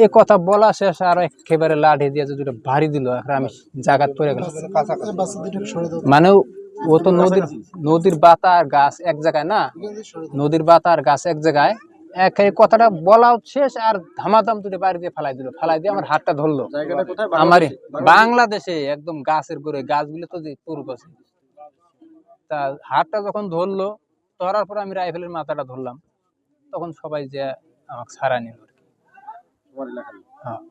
এ কথা বলা শেষ আর একেবারে লাঠি দিয়ে দুটো ভারী দিল, আমি জায়গাত পড়ে গেলাম। মানে ও তো নদীর বাতা আর গাছ এক জায়গায় না, নদীর বাতা আর গাছ এক জায়গায়, কথাটা বলা শেষ আর ধামাধাম দুটো বাড়ি দিয়ে ফালাই দিয়ে আমার হাতটা ধরলো। আমার বাংলাদেশে একদম গাছের গোড়ে, গাছগুলো তো পুরুপ আছে। তা হাতটা যখন ধরলো, ধরার পর আমি রাইফেলের মাথাটা ধরলাম, তখন সবাই যে আমাকে ছাড়া নিল। হ্যাঁ,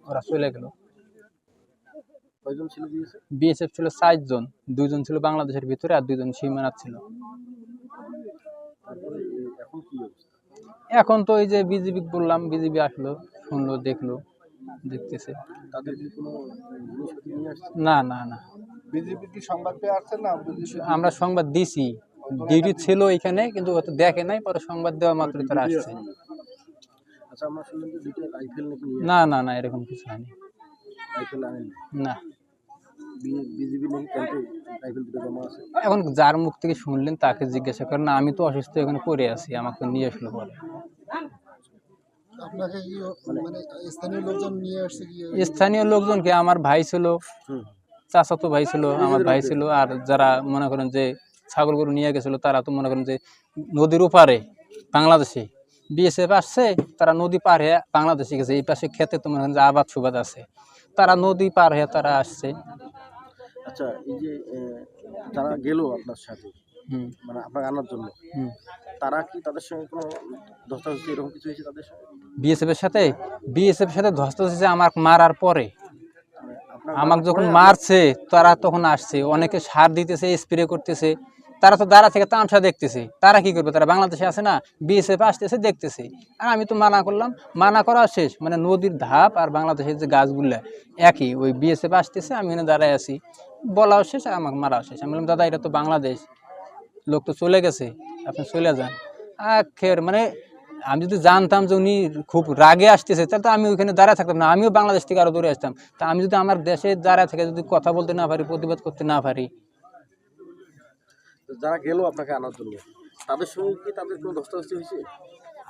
ওরা চলে গেল। বিএসএফ ছিল 4 জন, 2 জন ছিল বাংলাদেশের ভিতরে আর 2 জন সীমানাত ছিল। এখন তো এই যে বিজিবি বললাম, বিজিবি আসলো, শুনলো, দেখলো, দেখতেছে। না না না, বিজেপি কি সংবাদ পেয়ে আসছে না? আমরা সংবাদ দিছি, ডিউটি ছিল এখানে, কিন্তু ও তো দেখে নাই, পরে সংবাদ দেওয়া মাত্র তারা আসছে। না না না, এরকম কিছু হয়নি। না, এখন যার মুখ থেকে শুনলেন তাকে জিজ্ঞাসা করেন, আমি তো অসুস্থ এখানে পড়ে আছি, আমাকে তো নিয়ে আসলো পরে। স্থানীয় লোকজনকে আমার ভাই ছিল, চাচাতো ভাই ছিল, আমার ভাই ছিল, আর যারা মনে করেন যে ছাগল গরু নিয়ে গেছিল, তারা তো মনে করেন যে নদীর ওপারে বাংলাদেশে বিএসএফ আসছে, তারা নদী পার হয়ে বাংলাদেশে গেছে। এই পাশে খেতে তো মনে করেন যে আবাদ সুবাদ আছে, তারা নদী পার হয়ে তারা আসছে। আচ্ছা, এই যে যারা গেল আপনার সাথে, মানে আপনার আনার জন্য, তারা কি তাদের সঙ্গে কোনো ধস্তাধস্তি এরকম কিছু হয়েছে তাদের সঙ্গে? বিএসএফ এর সাথে ধস্তাধস্তি আমার মারার পরে, আমাকে যখন মারছে তারা তখন আসছে, অনেকে সার দিতেছে, স্প্রে করতেছে, তারা তো দাঁড়া থেকে তামসা দেখতেছে। তারা কি করবে, তারা বাংলাদেশে আছে না, বিএসএফ আসতেছে দেখতেছে। আর আমি তো মানা করলাম, মানা করা শেষ, মানে নদীর ধাপ আর বাংলাদেশের যে গাছগুলো একই, ওই বিএসএফ আসতেছে, আমি এখানে দাঁড়ায় আছি, বলাও শেষ আর আমাকে মারা শেষ। আমি বললাম, দাদা এটা তো বাংলাদেশ, লোক তো চলে গেছে, আপনি চলে যান। আখের মানে আমি যদি জানতাম যে উনি খুব রাগে আসতেছে, তাহলে তো আমি ওইখানে দাঁড়ায় থাকতাম না, আমিও বাংলাদেশ থেকে আরো দূরে আসতাম। তা আমি যদি আমার দেশে দাঁড়ায় থেকে যদি কথা বলতে না পারি, প্রতিবাদ করতে না পারি। যারা গেল আপনাকে আনার জন্য, তাদের সঙ্গে কি তাদের কোনো ধস্তাধস্তি হয়েছে?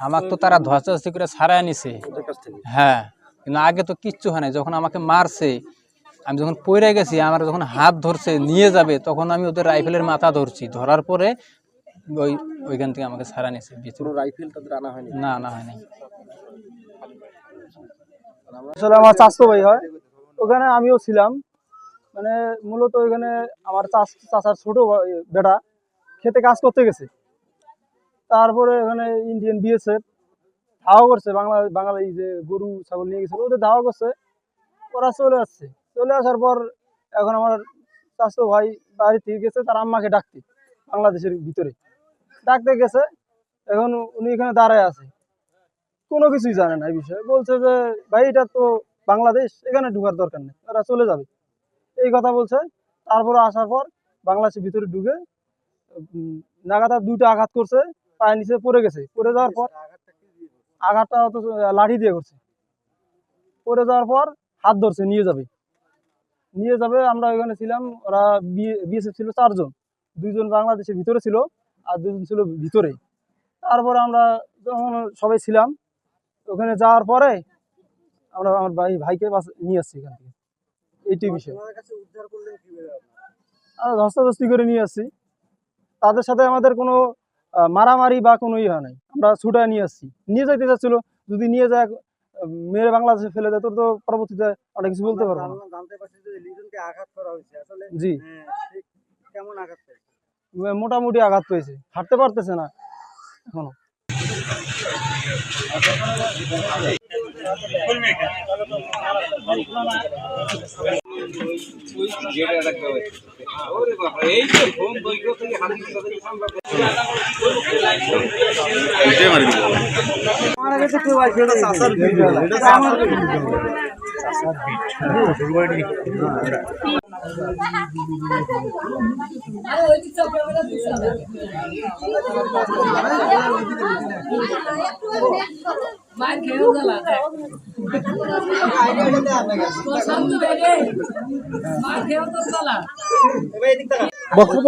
আমার তো তারা ধস্তাধস্তি করে ছাড়াই নিছে। হ্যাঁ, কিন্তু আগে তো কিচ্ছু হয় না। যখন আমাকে মারছে, আমি যখন পড়ে গেছি, আমার যখন হাত ধরছে নিয়ে যাবে, তখন আমি ওদের রাইফেলের মাথা ধরছি, ধরার পরে ওইখান থেকে আমাকে ছাড়া নিয়েছে। রাইফেল তাদের আনা হয়নি? না, আনা হয়নি। আসলে আমার চাচতো ভাই হয়, ওখানে আমিও ছিলাম। মানে মূলত ওইখানে আমার চাচার ছোট বেটা খেতে কাজ করতে গেছে, তারপরে এখানে ইন্ডিয়ান বিএসএফ ধাওয়া করছে, বাঙালি যে গরু ছাগল নিয়ে গেছিল ওদের ধাওয়া করছে, ওরা চলে আসছে। চলে আসার পর এখন আমার চাচতো ভাই বাড়ি থেকে গেছে তার আম্মাকে ডাকতে, বাংলাদেশের ভিতরে ডাকতে গেছে। এখন উনি এখানে দাঁড়ায় আছে, কোনো কিছুই জানে না এই বিষয়ে। বলছে যে ভাই এটা তো বাংলাদেশ, এখানে ঢুকার দরকার নেই, ওরা চলে যাবে, এই কথা বলছে। তারপরে আসার পর বাংলাদেশের ভিতরে ঢুকে নাগাতার 2টা আঘাত করছে, পায়ের নিচে পড়ে গেছে। পড়ে যাওয়ার পর আঘাতটা অত লাঠি দিয়ে করছে। পড়ে যাওয়ার পর হাত ধরছে, নিয়ে যাবে। আমরা ওইখানে ছিলাম, ওরা বিএসএফ ছিল 4 জন, 2 জন বাংলাদেশের ভিতরে ছিল আর 2 জন ছিল ভিতরে। তারপরে আমরা যখন সবাই ছিলাম ওখানে যাওয়ার পরে আমরা আমার ভাইকে নিয়ে আসছি এখান থেকে। এইটি বিষয় ধস্তাধস্তি করে নিয়ে আসছি, তাদের সাথে আমাদের কোনো মারামারি বা কোনো ইয়ে নাই। আমরা ছুটায় নিয়ে আসছি, নিয়ে যাইতে চাচ্ছিল, যদি নিয়ে যায় মেরে বাংলাদেশে ফেলে দেয় তোর তো পরবর্তীতে আমরা কিছু বলতে পারবো না। জি, মোটামুটি আঘাত পেয়েছে, হাঁটতে পারতেছে না এখনো। বক্তব্য